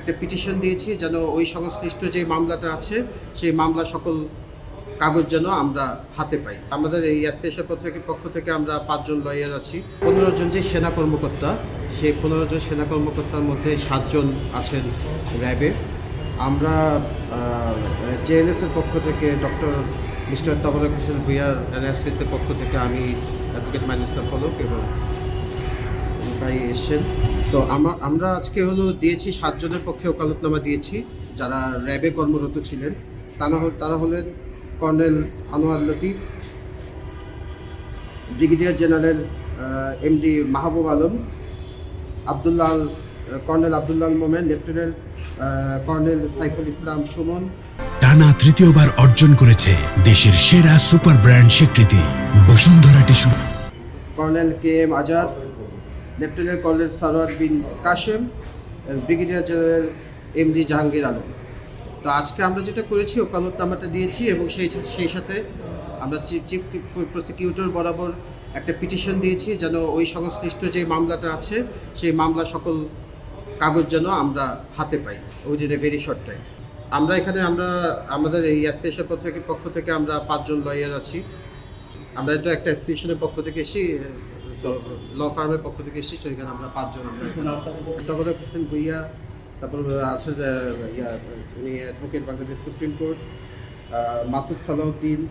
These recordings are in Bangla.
একটা পিটিশন দিয়েছি যেন ওই সংশ্লিষ্ট যে মামলাটা আছে সেই মামলা সকল কাগজ যেন আমরা হাতে পাই। আমাদের এই অ্যাসোসিয়েশন পক্ষ থেকে আমরা 5 জন লয়ার আছি। 15 জন যে সেনা কর্মকর্তা, সেই 15 জন সেনা কর্মকর্তার মধ্যে 7 জন আছেন র্যাবে। আমরা জেএনএসের পক্ষ থেকে ডক্টর মিস্টার তবরক হোসেন ভুঁইয়ার এনএসএসের পক্ষ থেকে আমি অ্যাডভোকেট মাইনুল ইসলাম পলক এবং ভাই এসছেন। তো আমরা আজকে দিয়েছি 7 জনের পক্ষে ওকালতনামা দিয়েছি যারা র্যাবে কর্মরত ছিলেন। তারা হলেন colonel Anwar Latif, brigadier general MD Mahbub Alam, colonel Abdullah Momen, lieutenant colonel Saiful Islam Sumon. টানা তৃতীয়বার অর্জন করেছে দেশের সেরা সুপার ব্র্যান্ড স্বীকৃতি Bashundhara tissue. Colonel K M Azad, lieutenant colonel Sarwar Bin Kashem, brigadier general MD Jahangir Alam. তো আজকে আমরা যেটা করেছি ওকালতনামাটা দিয়েছি এবং সেই সাথে আমরা চিফ প্রসিকিউটর বরাবর একটা পিটিশন দিয়েছি যেন ওই সংশ্লিষ্ট যে মামলাটা আছে সেই মামলা সকল কাগজ যেন আমরা হাতে পাই within a very short time. আমাদের এই অ্যাসোসিয়েশন পক্ষ থেকে আমরা 5 জন লয়ার আছি। আমরা এটা একটা অ্যাসোসিয়েশনের পক্ষ থেকে এসেছি, ল ফার্মের পক্ষ থেকে এসেছি। তো এখানে আমরা 5 জন তবরক হোসেন ভুঁইয়া, তারপর আছে উনি advocate Bangladesh supreme court, Masud Salauddin,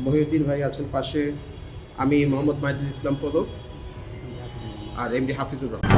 Mohiuddin ভাই আছেন পাশে, আমি মোহাম্মদ মাইনুল ইসলাম পলক আর এমডি হাফিজুর রহমান।